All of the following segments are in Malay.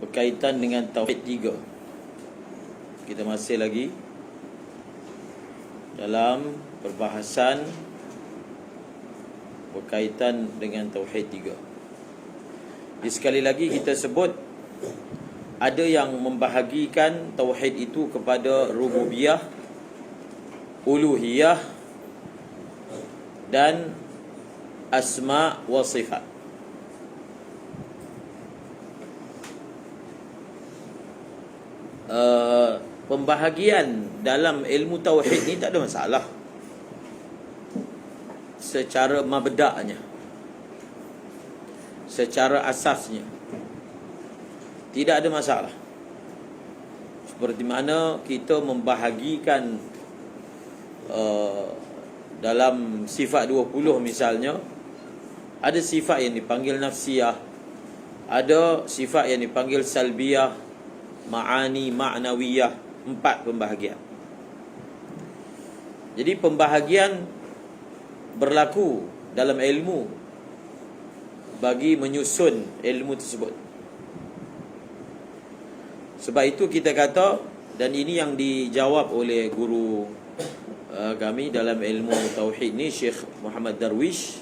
berkaitan dengan Tauhid 3. Kita masih lagi dalam perbahasan berkaitan dengan Tauhid 3. Jadi sekali lagi kita sebut, ada yang membahagikan Tauhid itu kepada Rububiyah, Uluhiyah dan Asma' wa Sifat. Pembahagian dalam ilmu Tauhid ni tak ada masalah secara mabda'nya, secara asasnya tidak ada masalah. Seperti mana kita membahagikan dalam sifat 20 misalnya, ada sifat yang dipanggil nafsiyah, ada sifat yang dipanggil salbiyah, ma'ani, ma'nawiyah. 4 pembahagian. Jadi pembahagian berlaku dalam ilmu bagi menyusun ilmu tersebut. Sebab itu kita kata, dan ini yang dijawab oleh guru kami dalam ilmu Tauhid ni, Syekh Muhammad Darwish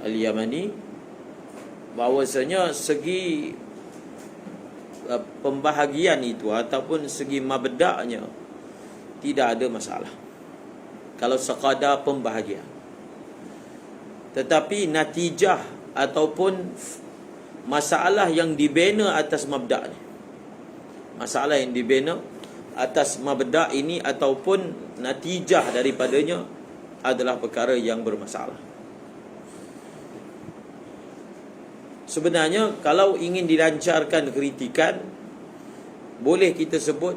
Al-Yamani, bahawasanya segi pembahagian itu ataupun segi mabda'nya tidak ada masalah kalau sekadar pembahagian. Tetapi natijah ataupun masalah yang dibina atas mabda' ni, masalah yang dibina atas mabda' ini ataupun natijah daripadanya adalah perkara yang bermasalah. Sebenarnya kalau ingin dilancarkan kritikan, boleh kita sebut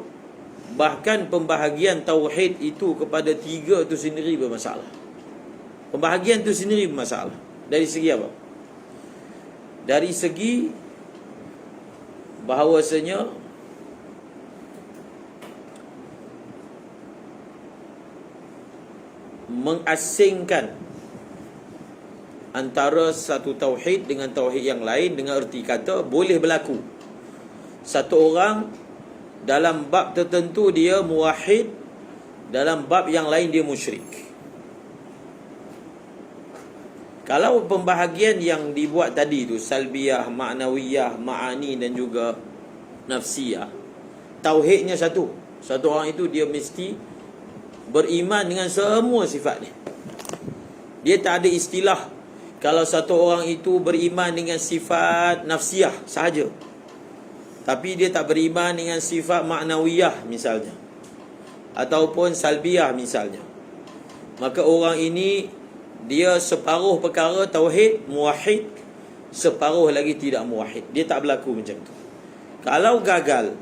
bahkan pembahagian Tauhid itu kepada 3 itu sendiri bermasalah. Pembahagian itu sendiri bermasalah. Dari segi apa? Dari segi bahawasanya mengasingkan antara satu tauhid dengan tauhid yang lain, dengan erti kata boleh berlaku satu orang dalam bab tertentu dia muwahhid, dalam bab yang lain dia musyrik. Kalau pembahagian yang dibuat tadi tu salbiyah, ma'nawiyah, ma'ani dan juga nafsiyah, tauhidnya satu orang itu dia mesti beriman dengan semua sifat ni. Dia tak ada istilah kalau satu orang itu beriman dengan sifat nafsiyah sahaja, tapi dia tak beriman dengan sifat ma'nawiyah misalnya, ataupun salbiyah misalnya, maka orang ini dia separuh perkara tauhid muwahhid, separuh lagi tidak muwahhid. Dia tak berlaku macam tu. Kalau gagal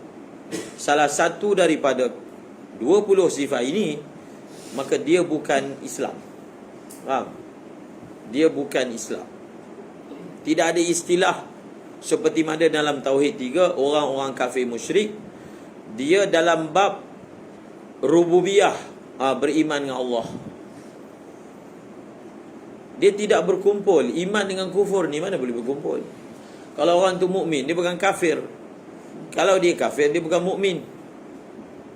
salah satu daripada 20 sifat ini, maka dia bukan Islam. Faham? Dia bukan Islam. Tidak ada istilah seperti mana dalam Tauhid 3 orang-orang kafir musyrik, dia dalam bab rububiyah beriman dengan Allah, dia tidak berkumpul. Iman dengan kufur ni mana boleh berkumpul? Kalau orang tu mukmin, dia bukan kafir. Kalau dia kafir, dia bukan mukmin.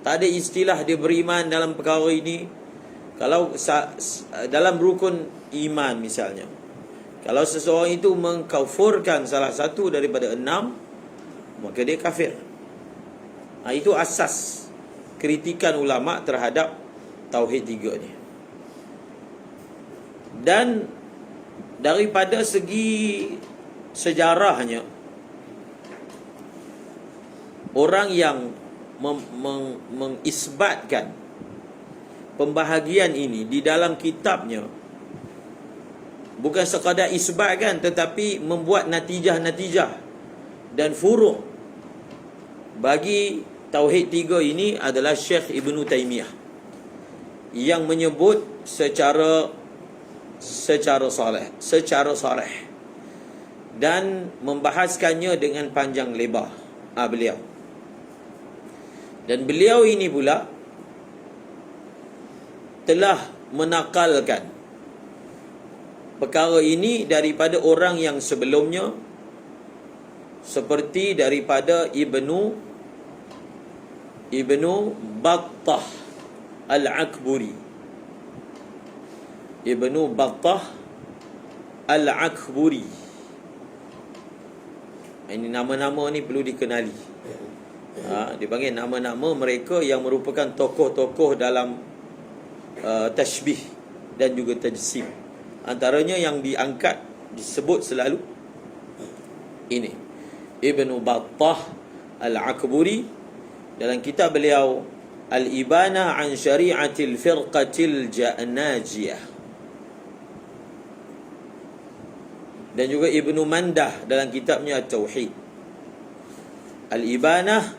Tak ada istilah dia beriman dalam perkara ini. Kalau dalam rukun iman misalnya, kalau seseorang itu mengkafurkan salah satu daripada 6, maka dia kafir. Itu asas kritikan ulama terhadap Tauhid 3 ni. Dan daripada segi sejarahnya, orang yang mengisbatkan pembahagian ini di dalam kitabnya bukan sekadar isbatkan, tetapi membuat natijah-natijah dan furu' bagi Tauhid 3 ini adalah Syekh Ibn Taymiyah, yang menyebut secara sarih dan membahaskannya dengan panjang lebar beliau. Dan beliau ini pula telah menakalkan perkara ini daripada orang yang sebelumnya seperti daripada Ibnu Battah Al-Akburi. Ibnu Battah Al-Akburi. Ini nama-nama ni perlu dikenali. Dipanggil nama-nama mereka yang merupakan tokoh-tokoh dalam tashbih dan juga tajsim. Antaranya yang diangkat, disebut selalu ini Ibnu Battah Al-Akburi dalam kitab beliau Al-Ibana an Syari'atil Firqatil Najiyah, dan juga Ibnu Mandah dalam kitabnya At-Tauhid. Al-Ibana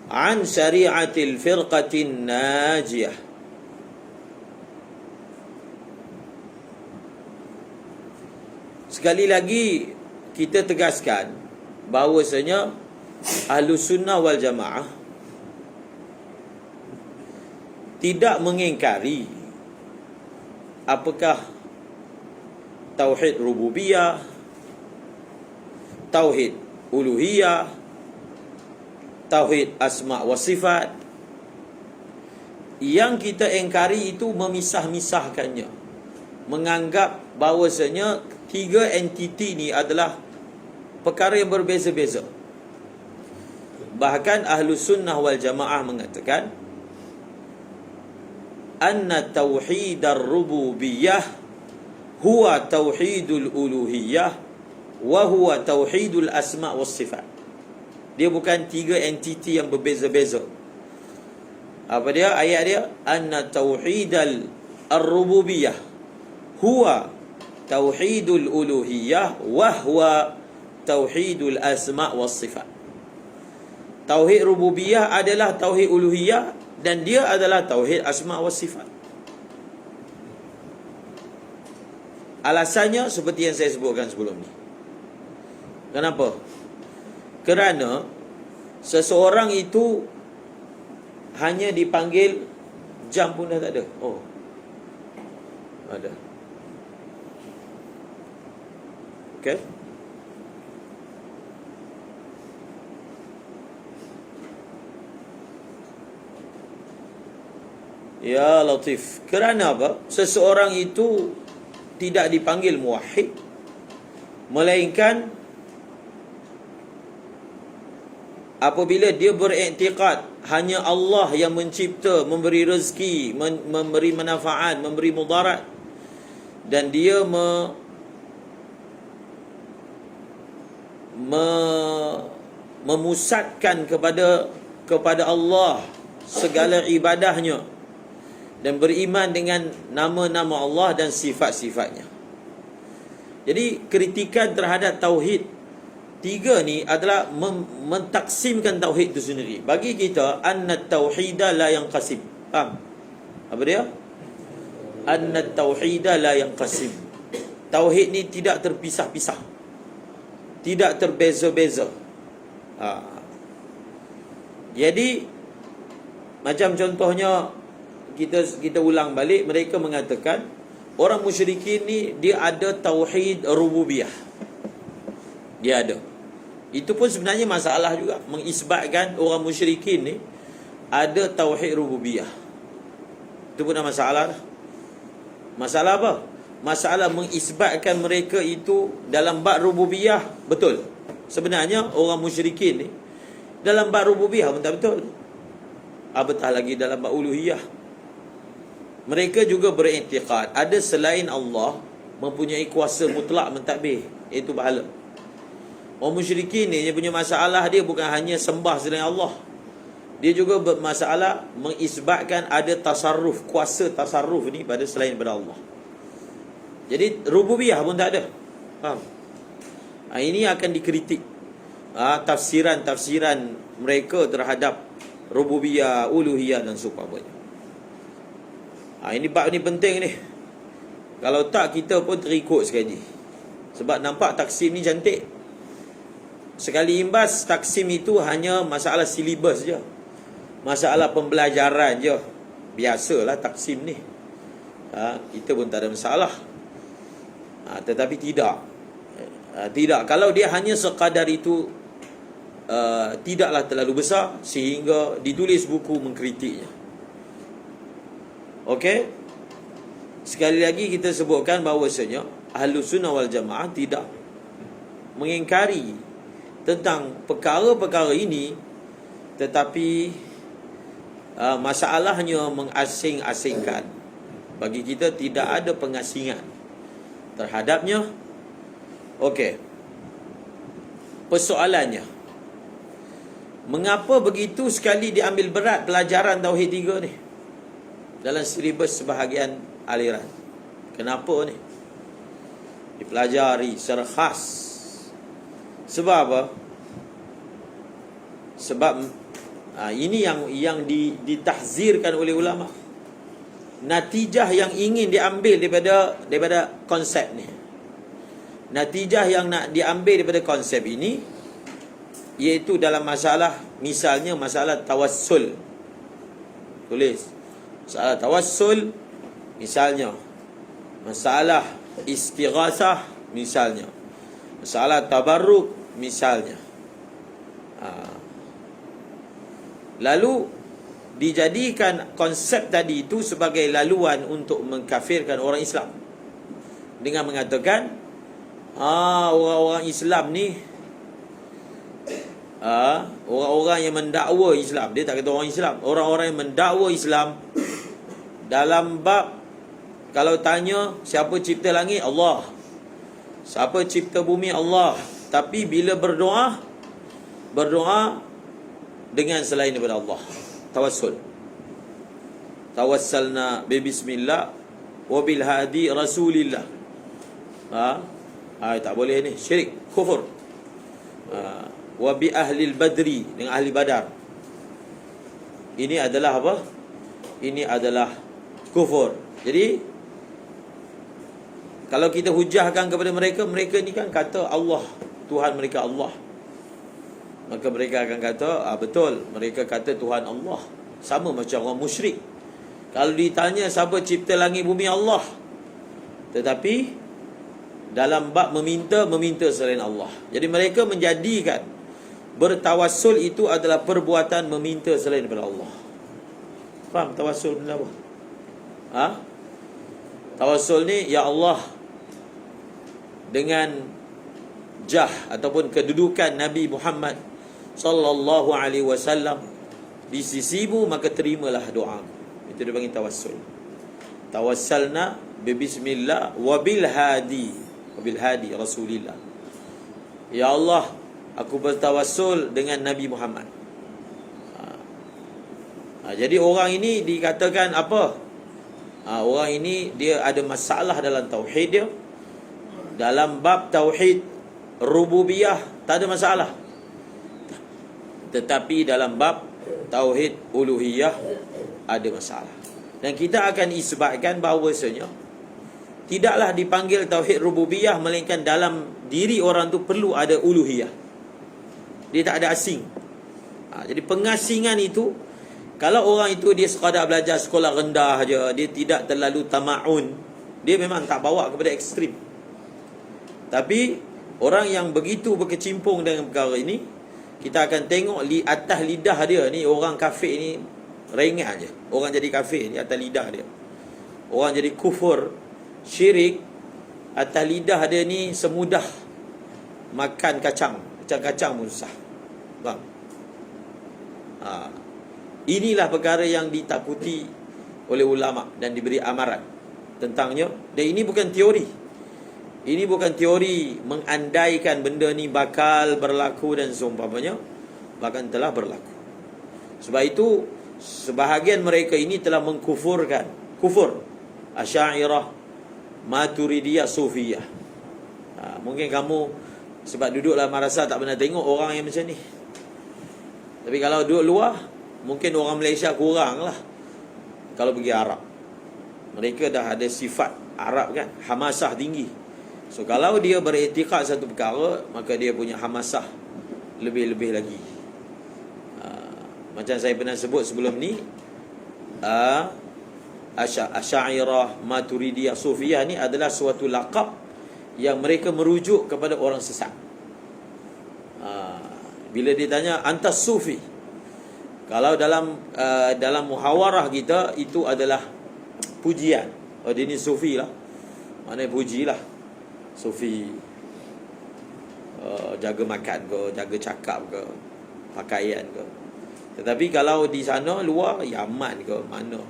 an Syari'atil Firqatin Najiyah. Sekali lagi kita tegaskan bahawasanya Ahlus Sunnah wal Jamaah tidak mengingkari apakah tauhid rububiyah, tauhid uluhiyah, tauhid asma wa sifat. Yang kita ingkari itu memisah-misahkannya, menganggap bahawasanya tiga entiti ni adalah perkara yang berbeza-beza. Bahkan Ahlus Sunnah wal Jamaah mengatakan anna tauhidar rububiyah huwa tauhidul uluhiyah wa huwa tauhidul asma was sifat. Dia bukan tiga entiti yang berbeza-beza. Apa dia? Ayat dia, anna tauhidal ar-rububiyah huwa tauhidul uluhiyah wa huwa tauhidul asma was sifat. Tauhid rububiyah adalah tauhid uluhiyah dan dia adalah tauhid asma wa sifat. Alasannya seperti yang saya sebutkan sebelum ni. Kenapa? Kerana seseorang itu hanya dipanggil, jam pun dah tak ada. Oh, ada. Okay. Ya Latif. Kerana apa? Seseorang itu tidak dipanggil muwahhid, melainkan apabila dia beriktikad hanya Allah yang mencipta, memberi rezeki, memberi manfaat, memberi mudarat, dan dia memusatkan kepada Allah segala ibadahnya, dan beriman dengan nama-nama Allah dan sifat-sifatnya. Jadi kritikan terhadap tauhid tiga ni adalah mentaksimkan tauhid itu sendiri. Bagi kita, anna tauhida la yanqasim. Faham? Apa dia? Anna tauhida la yanqasim. Tauhid ni tidak terpisah-pisah, tidak terbeza-beza. Jadi macam contohnya, kita ulang balik, mereka mengatakan orang musyrikin ni dia ada tauhid rububiyah. Dia ada. Itu pun sebenarnya masalah juga, mengisbatkan orang musyrikin ni ada tauhid rububiyah. Itu pun dah masalah dah. Masalah apa? Masalah mengisbatkan mereka itu dalam bab rububiyah betul. Sebenarnya orang musyrikin ni dalam bab rububiyah pun tak betul. Apatah lagi dalam bab uluhiyah. Mereka juga beriktikad ada selain Allah mempunyai kuasa mutlak mentadbir, iaitu pahala. Orang musyrikin ni dia punya masalah, dia bukan hanya sembah selain Allah, dia juga bermasalah mengisbatkan ada tasarruf, kuasa tasarruf ni pada selain daripada Allah. Jadi rububiyah pun tak ada. Faham? Ini akan dikritik, tafsiran-tafsiran mereka terhadap rububiyah, uluhiyah dan seumpamanya. Ini bab ni penting ni. Kalau tak, kita pun terikut sekali. Sebab nampak taksim ni cantik. Sekali imbas, taksim itu hanya masalah silibus je, masalah pembelajaran je. Biasalah taksim ni. Kita pun tak ada masalah. Tetapi tidak. Tidak. Kalau dia hanya sekadar itu, tidaklah terlalu besar sehingga ditulis buku mengkritiknya. Okey. Sekali lagi kita sebutkan bahawasanya Ahlus Sunnah wal Jamaah tidak mengingkari tentang perkara-perkara ini, tetapi masalahnya mengasing-asingkan. Bagi kita tidak ada pengasingan terhadapnya. Okey. Persoalannya, mengapa begitu sekali diambil berat pelajaran Tauhid 3 ni dalam silibus sebahagian aliran? Kenapa ni dipelajari secara khas? Sebab apa? Sebab ini yang ditahzirkan oleh ulama. Natijah yang ingin diambil daripada konsep ni, natijah yang nak diambil daripada konsep ini, iaitu dalam masalah, misalnya masalah tawassul. Tulis masalah tawassul, misalnya masalah istighasah, misalnya masalah tabarruk, misalnya. Lalu dijadikan konsep tadi itu sebagai laluan untuk mengkafirkan orang Islam dengan mengatakan orang-orang Islam ni, orang-orang yang mendakwa Islam, dia tak kata orang Islam, orang-orang yang mendakwa Islam dalam bab, kalau tanya siapa cipta langit, Allah. Siapa cipta bumi, Allah. Tapi bila berdoa dengan selain daripada Allah. Tawassul. Tawassalna bi bismillah wa bil hadi rasulillah. Tak boleh ni, syirik, kufur. Wa bi ahli badri, dengan ahli badar. Ini adalah apa? Ini adalah kufur. Jadi kalau kita hujahkan kepada mereka, mereka ni kan kata Allah, Tuhan mereka Allah, maka mereka akan kata betul, mereka kata Tuhan Allah. Sama macam orang musyrik. Kalau ditanya siapa cipta langit bumi, Allah. Tetapi dalam bab meminta selain Allah. Jadi mereka menjadikan bertawassul itu adalah perbuatan meminta selain daripada Allah. Faham tawassul benda apa? Tawassul ni, ya Allah, dengan jah ataupun kedudukan Nabi Muhammad sallallahu alaihi wasallam di sisimu, maka terimalah doa. Itu dia panggil tawassul. Tawassalna bi bismillah wa bil hadi rasulillah. Ya Allah, aku bertawassul dengan Nabi Muhammad. Jadi orang ini dikatakan apa? Orang ini dia ada masalah dalam tauhid dia. Dalam bab tauhid rububiyah tak ada masalah. Tetapi dalam bab tauhid uluhiyah ada masalah. Dan kita akan isbatkan bahawasanya tidaklah dipanggil tauhid rububiyah, melainkan dalam diri orang tu perlu ada uluhiyah. Dia tak ada asing. Jadi pengasingan itu, kalau orang itu dia sekadar belajar sekolah rendah aja, dia tidak terlalu tama'un, dia memang tak bawa kepada ekstrim. Tapi orang yang begitu berkecimpung dengan perkara ini, kita akan tengok atas lidah dia ni, orang kafir ni ringan je. Orang jadi kafir ni atas lidah dia. Orang jadi kufur, syirik, atas lidah dia ni semudah makan kacang pun susah. Faham? Inilah perkara yang ditakuti oleh ulama dan diberi amaran tentangnya. Dan ini bukan teori. Ini bukan teori mengandaikan benda ni bakal berlaku dan seumpamanya, bahkan telah berlaku. Sebab itu sebahagian mereka ini telah mengkufurkan kufur Asy'ariyah, Maturidiyah, Sufiyah. Mungkin kamu sebab duduk dalam madrasah tak pernah tengok orang yang macam ni. Tapi kalau duduk luar, mungkin orang Malaysia kurang lah. Kalau pergi Arab, mereka dah ada sifat Arab kan, hamasah tinggi. So kalau dia beriktikad satu perkara, maka dia punya hamasah lebih-lebih lagi. Macam saya pernah sebut sebelum ni, Asy'ariyah, Maturidiyah, Sufiyah ni adalah suatu laqab yang mereka merujuk kepada orang sesat. Bila ditanya antas sufi, kalau dalam muhawarah kita itu adalah pujian. Oh, dia ni sufi lah, maknanya puji lah. Sufi jaga makan ke, jaga cakap ke, pakaian ke. Tetapi kalau di sana luar, Yaman ke mana,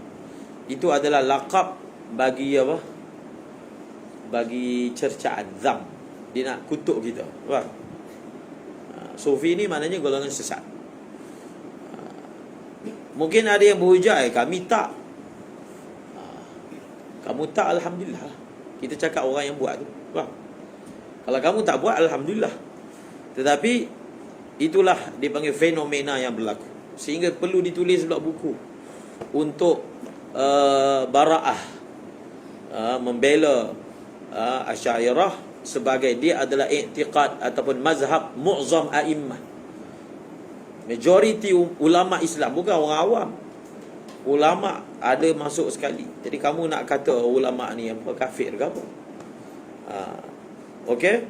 itu adalah laqab bagi apa? Bagi cercaan, zam. Dia nak kutuk kita, faham? Sufi ni maknanya golongan sesat. Mungkin ada yang berhujah, kami tak. Kamu tak, alhamdulillah. Kita cakap orang yang buat tu, faham? Kalau kamu tak buat, alhamdulillah. Tetapi itulah dipanggil fenomena yang berlaku, sehingga perlu ditulis pula buku untuk bara'ah, membela Asy'ariyah sebagai dia adalah i'tiqad ataupun mazhab mu'zam a'immah, majoriti ulama Islam, bukan orang awam. Ulama ada masuk sekali. Jadi kamu nak kata ulama ni apa, kafir ke apa? Okey,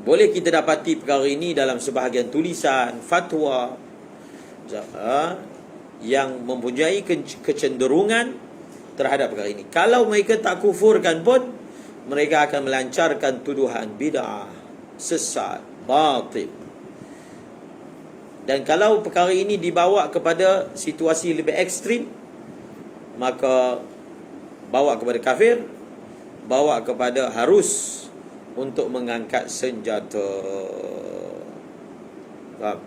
boleh kita dapati perkara ini dalam sebahagian tulisan fatwa yang mempunyai kecenderungan terhadap perkara ini. Kalau mereka tak kufurkan pun, mereka akan melancarkan tuduhan bid'ah, sesat, batil. Dan kalau perkara ini dibawa kepada situasi lebih ekstrim, maka bawa kepada kafir, bawa kepada harus untuk mengangkat senjata. Faham?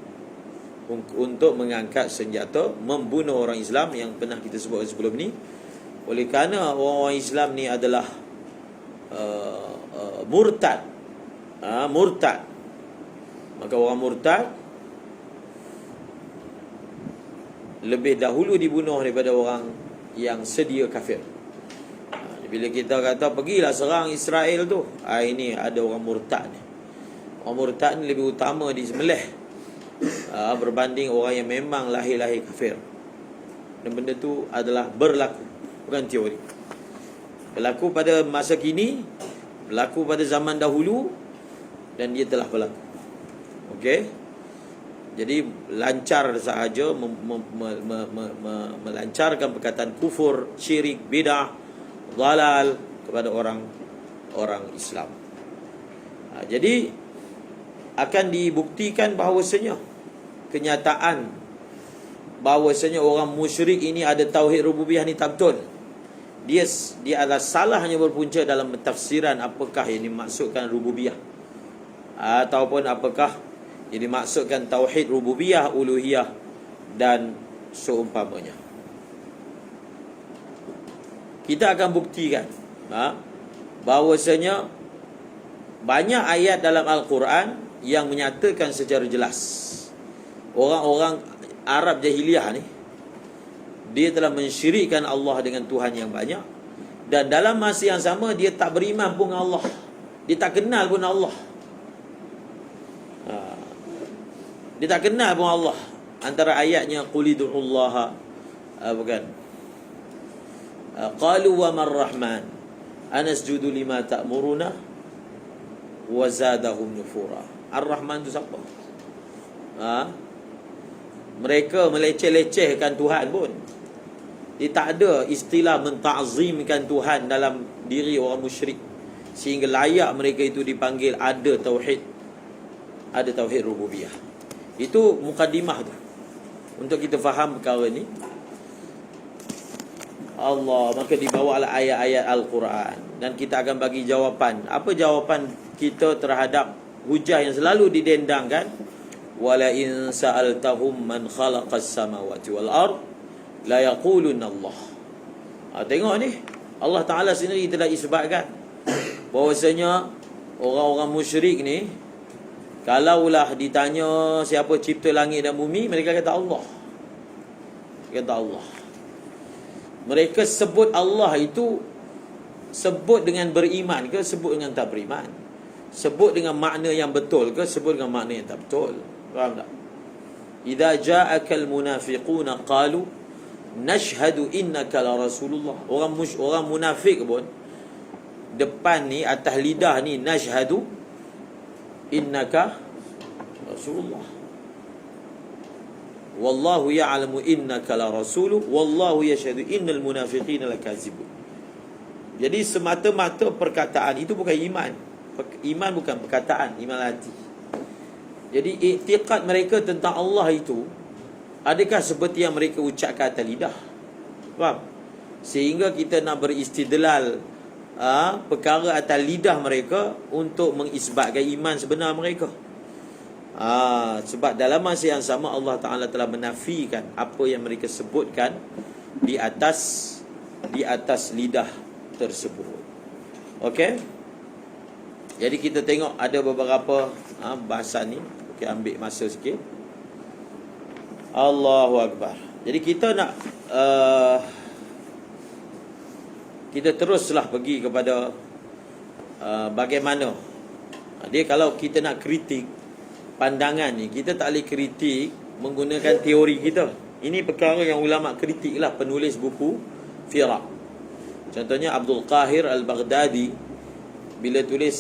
Untuk mengangkat senjata, membunuh orang Islam yang pernah kita sebut sebelum ni. Oleh kerana orang Islam ni adalah murtad, murtad, maka orang murtad lebih dahulu dibunuh daripada orang yang sedia kafir. Bila kita kata pergilah serang Israel tu, ini ada orang murtad ni. Orang murtad ni lebih utama disembelih berbanding orang yang memang lahir-lahir kafir. Dan benda tu adalah berlaku, bukan teori. Berlaku pada masa kini, berlaku pada zaman dahulu, dan dia telah berlaku. Okey. Jadi lancar sahaja melancarkan perkataan kufur, syirik, bid'ah, dhalal kepada orang Islam. Jadi akan dibuktikan bahawasanya kenyataan bahawasanya orang musyrik ini ada tauhid rububiyah ni tak betul. Dia adalah salah hanya berpunca dalam tafsiran apakah yang dimaksudkan rububiyah, ataupun apakah yang dimaksudkan tauhid rububiyah, uluhiyah dan seumpamanya. Kita akan buktikan bahawasanya banyak ayat dalam Al-Quran yang menyatakan secara jelas orang-orang Arab jahiliyah ni, dia telah mensyirikkan Allah dengan Tuhan yang banyak, dan dalam masa yang sama dia tak beriman pun dengan Allah, dia tak kenal pun Allah. Dia tak kenal pun Allah. Antara ayatnya qulidullaha, bukan, qalu wa man rahman anasjudu lima ta'muruna wa zadahum nufura. Ar-Rahman tu siapa? Mereka meleceh-lecehkan Tuhan pun. Dia tak ada istilah menta'zimkan Tuhan dalam diri orang musyrik, sehingga layak mereka itu dipanggil ada tauhid, ada tauhid rububiyah. Itu mukadimah tu untuk kita faham perkara ni. Maka dibawalah ayat-ayat Al-Quran, dan kita akan bagi jawapan. Apa jawapan kita terhadap hujah yang selalu didendangkan? Wala in sa'altahum man khalaqas samawati wal ard la yaqulun Allah. Tengok ni, Allah Ta'ala sendiri telah isbatkan bahawasanya orang-orang musyrik ni, kalaulah ditanya siapa cipta langit dan bumi, mereka kata Allah. Kata Allah. Mereka sebut Allah itu sebut dengan beriman ke, sebut dengan tak beriman, sebut dengan makna yang betul ke, sebut dengan makna yang tak betul. Faham tak? Idza ja'akal munafiquna qalu nashhadu innaka la rasulullah. Orang munafik pun depan ni, atas lidah ni, nashhadu innaka Rasulullah. Wallahu ya'lamu innaka la rasuluh wallahu yashhadu innal munafiqina lakazibun. Jadi semata-mata perkataan itu bukan iman. Iman bukan perkataan, iman hati. Jadi iktiqad mereka tentang Allah itu adakah seperti yang mereka ucapkan atas lidah? Faham? Sehingga kita nak beristidlal perkara atas lidah mereka untuk mengisbatkan iman sebenar mereka. Sebab dalam masa yang sama Allah Ta'ala telah menafikan apa yang mereka sebutkan di atas lidah tersebut. Okey. Jadi kita tengok ada beberapa bahasan ni. Okey, ambil masa sikit. Allahu Akbar. Jadi kita nak kita teruslah pergi kepada bagaimana dia kalau kita nak kritik pandangan ni, kita tak boleh kritik menggunakan teori kita. Ini perkara yang ulama kritik lah penulis buku Firaq. Contohnya Abdul Qahir Al-Baghdadi bila tulis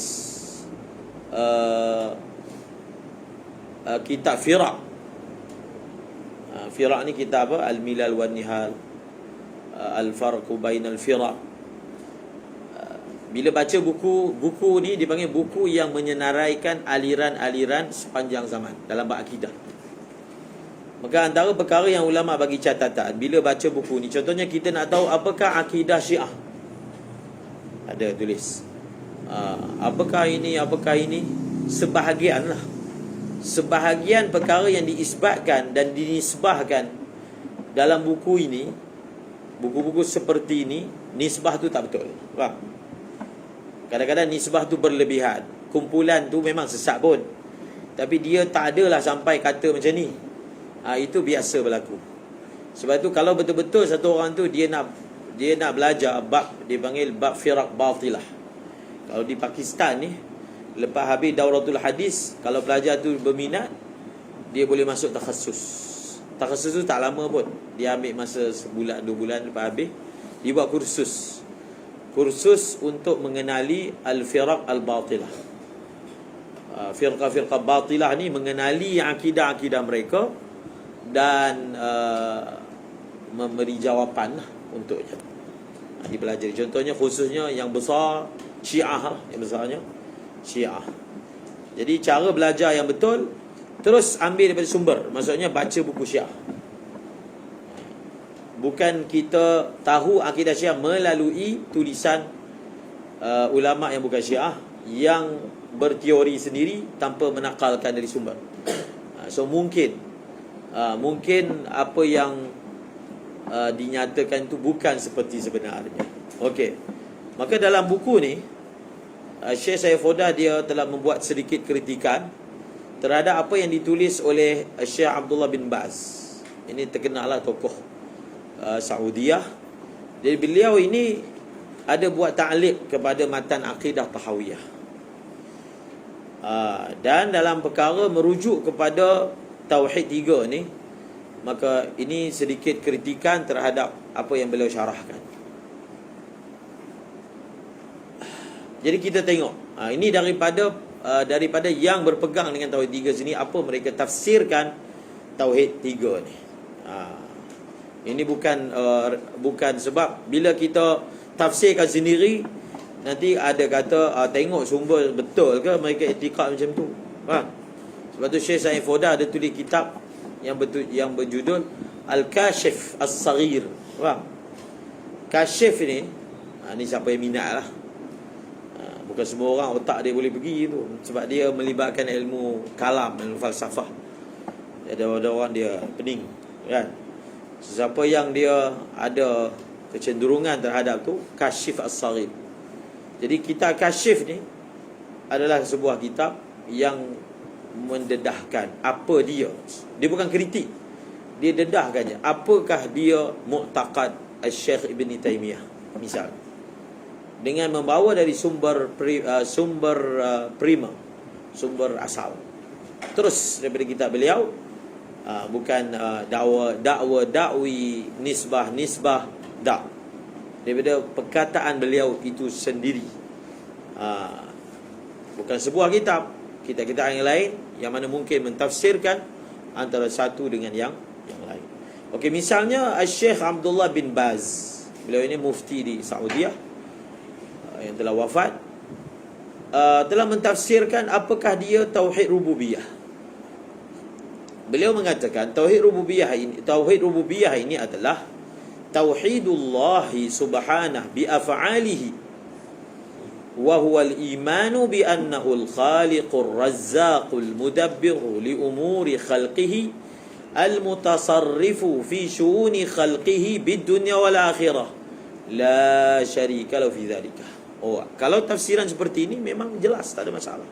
kitab Firaq. Firaq ni kitab apa? Al-Milal wan Nihal, Al-Farqu bainal Firaq. Bila baca buku ni dipanggil buku yang menyenaraikan aliran-aliran sepanjang zaman dalam bab akidah. Maka antara perkara yang ulama bagi catatan bila baca buku ni, contohnya kita nak tahu apakah akidah Syiah. Ada tulis apakah ini sebahagian lah. Sebahagian perkara yang diisbatkan dan dinisbahkan dalam buku ini, buku-buku seperti ini, nisbah tu tak betul. Faham? Kadang-kadang nisbah tu berlebihan. Kumpulan tu memang sesat pun, tapi dia tak adalah sampai kata macam ni. Itu biasa berlaku. Sebab tu kalau betul-betul satu orang tu dia nak belajar bab, dia panggil bab firaq batilah. Kalau di Pakistan ni, lepas habis dauratul hadis, kalau pelajar tu berminat, dia boleh masuk takhasus. Takhasus tu tak lama pun. Dia ambil masa sebulan 2 bulan lepas habis, dia buat kursus untuk mengenali al-firaq al-batilah. Firqah-firqah batilah ni mengenali akidah-akidah mereka dan memberi jawapan untuknya. Dipelajari. Contohnya khususnya yang besar Syiah, yang besarnya Syiah. Jadi cara belajar yang betul, terus ambil daripada sumber. Maksudnya baca buku Syiah. Bukan kita tahu akidah Syiah melalui tulisan ulama yang bukan Syiah yang berteori sendiri tanpa menakalkan dari sumber. So mungkin apa yang dinyatakan itu bukan seperti sebenarnya. Okey. Maka dalam buku ni Syekh Saifuddin dia telah membuat sedikit kritikan terhadap apa yang ditulis oleh Syekh Abdullah bin Baz. Ini terkenallah tokoh Saudiah. Jadi beliau ini ada buat ta'liq kepada matan akidah Tahawiyah. Dan dalam perkara merujuk kepada Tauhid 3 ni, maka ini sedikit kritikan terhadap apa yang beliau syarahkan. Jadi kita tengok ini daripada yang berpegang dengan Tauhid 3 sini, apa mereka tafsirkan Tauhid 3 ni. Ini bukan sebab bila kita tafsirkan sendiri nanti ada kata tengok sumber betul ke mereka i'tiqad macam tu. Faham? Sebab tu Syekh Saifuddin ada tulis kitab yang berjudul Al-Kashif As-Saghir. Faham? Kashif ni siapa yang minat lah. Bukan semua orang otak dia boleh pergi tu, sebab dia melibatkan ilmu kalam, ilmu falsafah. Ada orang dia pening, kan? Siapa yang dia ada kecenderungan terhadap tu, Kashif As-Saghir. Jadi kitab Kashif ni adalah sebuah kitab yang mendedahkan apa dia. Dia bukan kritik, dia dedahkannya. Apakah dia mu'taqad Al-Syekh Ibn Taymiyah misal, dengan membawa dari sumber prima, sumber asal, terus daripada kitab beliau. Bukan dakwi nisbah dak, daripada perkataan beliau itu sendiri. Bukan sebuah kitab, kitab-kitab yang lain yang mana mungkin mentafsirkan antara satu dengan yang lain. Okey, misalnya Syekh Abdullah bin Baz. Beliau ini mufti di Saudiah yang telah wafat, telah mentafsirkan apakah dia tauhid rububiyah. Beliau mengatakan tauhid rububiyah ini adalah tauhidullah subhanahu bi af'alihi wa huwa al-imanu bi annahu al-khaliqur razzaqul mudabbiru li umuri khalqihi al-mutasarrifu fi syu'uni khalqihi bid-dunya wal akhirah la syarika lahu fi dzalika. Kalau tafsiran seperti ini memang jelas, tak ada masalah.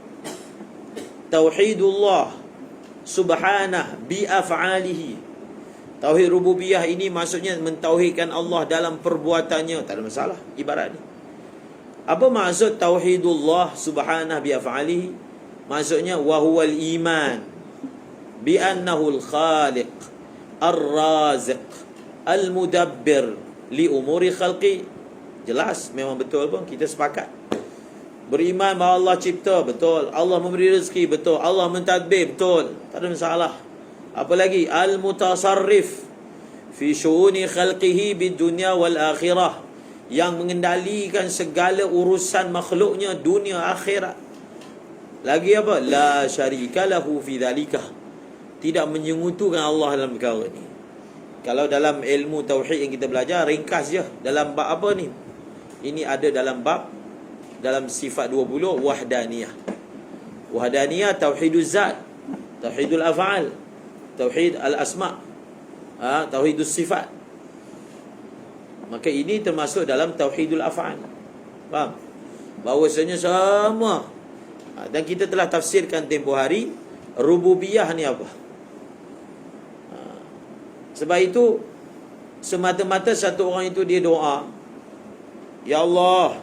Tauhidullah subhanah bi af'alihi. Tauhid rububiyah ini maksudnya mentauhidkan Allah dalam perbuatannya, tak ada masalah ibarat ni. Apa maksud tauhidullah subhanah bi af'alihi? Maksudnya wa huwal iman bi annahu al-khaliq ar-raziq al-mudabbir li umuri khalqi. Jelas, memang betul pun, kita sepakat. Beriman bahawa Allah cipta, betul. Allah memberi rezeki, betul. Allah mentadbir, betul. Tak ada masalah. Apa lagi? Al-mutasarrif fi syu'uni khalqihi bid dunya wal akhirah, yang mengendalikan segala urusan makhluknya dunia akhirat. Lagi apa? La syarika lahu fi dzalika. Tidak menyekutukan Allah dalam perkara ni. Kalau dalam ilmu tauhid yang kita belajar, ringkas je. Dalam bab apa ni? Ini ada dalam sifat 20 wahdaniyah. Wahdaniyah tauhiduz zat, tauhidul af'al, tauhid al-asma', tauhidus sifat. Maka ini termasuk dalam tauhidul af'al. Faham? Bahawasanya sama. Dan kita telah tafsirkan tempoh hari rububiyah ni apa. Sebab itu semata-mata satu orang itu dia doa, ya Allah,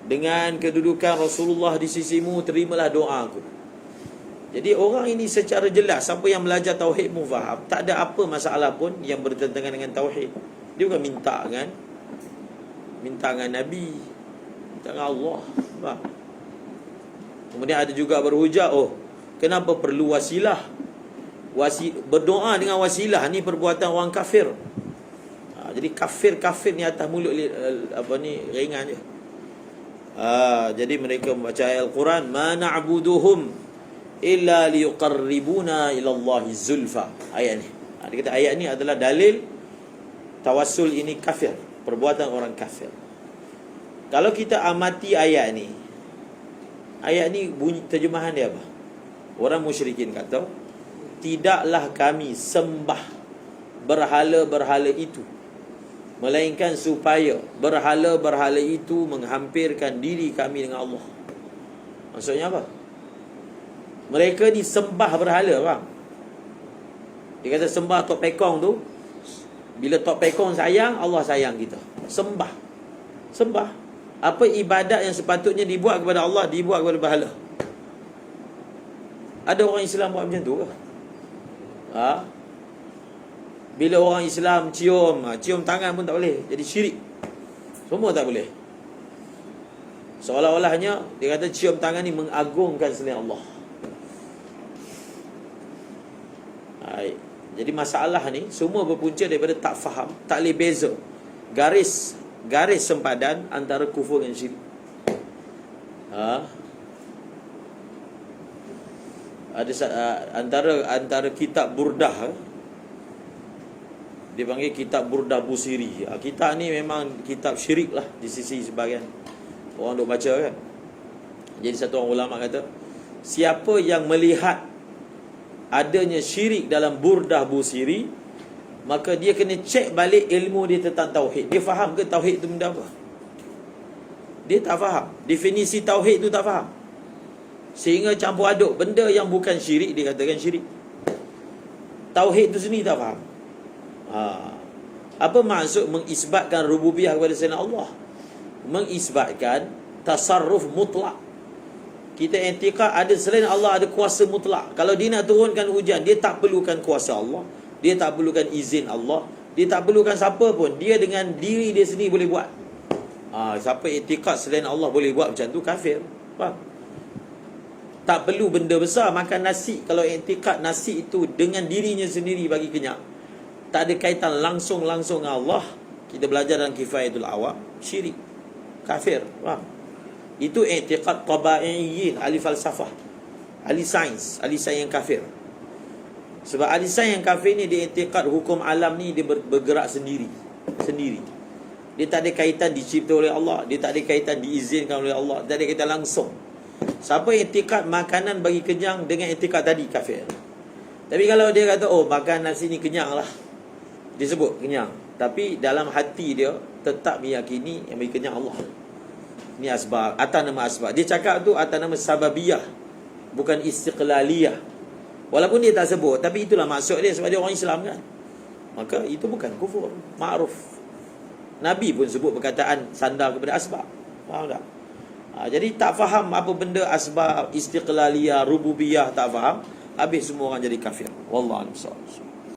dengan kedudukan Rasulullah di sisimu, terimalah doa aku. Jadi orang ini secara jelas, siapa yang belajar tauhid pun faham, tak ada apa masalah pun yang bertentangan dengan tauhid. Dia bukan minta dengan Nabi, minta dengan Allah. Faham? Kemudian ada juga berhujah, kenapa perlu wasilah? Berdoa dengan wasilah ni perbuatan orang kafir. Jadi kafir ni atas mulut ringan je. Jadi mereka membaca ayat Al-Quran, ma na'buduhum illa liyuqarribuna ila Allahi zulfa. Ayat ni. Dia kata ayat ni adalah dalil tawassul ini kafir, perbuatan orang kafir. Kalau kita amati ayat ni bunyi terjemahan dia apa? Orang musyrikin kata, tidaklah kami sembah berhala-berhala itu, melainkan supaya berhala-berhala itu menghampirkan diri kami dengan Allah. Maksudnya apa? Mereka ni sembah berhala, faham? Dia kata sembah Tok Pekong tu, bila Tok Pekong sayang, Allah sayang kita. Sembah. Apa ibadat yang sepatutnya dibuat kepada Allah, dibuat kepada berhala? Ada orang Islam buat macam tu ke? Bila orang Islam cium tangan pun tak boleh, jadi syirik. Semua tak boleh. Seolah-olahnya dia kata cium tangan ni mengagungkan selain Allah. Jadi masalah ni semua berpunca daripada tak faham, tak boleh beza garis sempadan antara kufur dan syirik. Ada antara kitab Burdah, dipanggil kitab Burdah Busiri. Kitab ni memang kitab syirik lah di sisi sebahagian orang duk baca kan. Jadi satu orang ulama kata, siapa yang melihat adanya syirik dalam Burdah Busiri, maka dia kena cek balik ilmu dia tentang tauhid. Dia faham ke tauhid tu benda apa? Dia tak faham. Definisi tauhid tu tak faham, sehingga campur aduk benda yang bukan syirik dia katakan syirik. Tauhid tu sendiri tak faham. Apa maksud mengisbatkan rububiyah kepada selain Allah? Mengisbatkan tasarruf mutlak. Kita i'tiqad ada selain Allah ada kuasa mutlak. Kalau dia nak turunkan hujan, dia tak perlukan kuasa Allah, dia tak perlukan izin Allah, dia tak perlukan siapa pun. Dia dengan diri dia sendiri boleh buat. Siapa i'tiqad selain Allah boleh buat macam tu, kafir. Faham? tak perlu benda besar. Makan nasi, kalau i'tikad nasi itu dengan dirinya sendiri bagi kenyang, tak ada kaitan langsung dengan Allah, kita belajar dalam Kifayatul Awam, syirik, kafir. Faham? Itu i'tikad tabaiyin, ahli falsafah, ahli sains yang kafir. Sebab ahli sains yang kafir ni, dia i'tikad hukum alam ni dia bergerak sendiri. Dia tak ada kaitan dicipta oleh Allah, dia tak ada kaitan diizinkan oleh Allah, tak ada kaitan langsung. Siapa i'tikad makanan bagi kenyang dengan i'tikad tadi, kafir. Tapi kalau dia kata, oh makan nasi ni kenyang lah, dia sebut kenyang, tapi dalam hati dia tetap meyakini yang bagi kenyang Allah. Ni asbab, atas nama asbab. Dia cakap tu atas nama sababiyah, bukan istiqlaliyah. Walaupun dia tak sebut, tapi itulah maksud dia, sebab dia orang Islam kan. Maka itu bukan kufur, ma'ruf. Nabi pun sebut perkataan sandar kepada asbab. Faham tak? Jadi tak faham apa benda asbab, istiqlaliyah, rububiyah, tak faham, habis semua orang jadi kafir. Wallahu a'lam.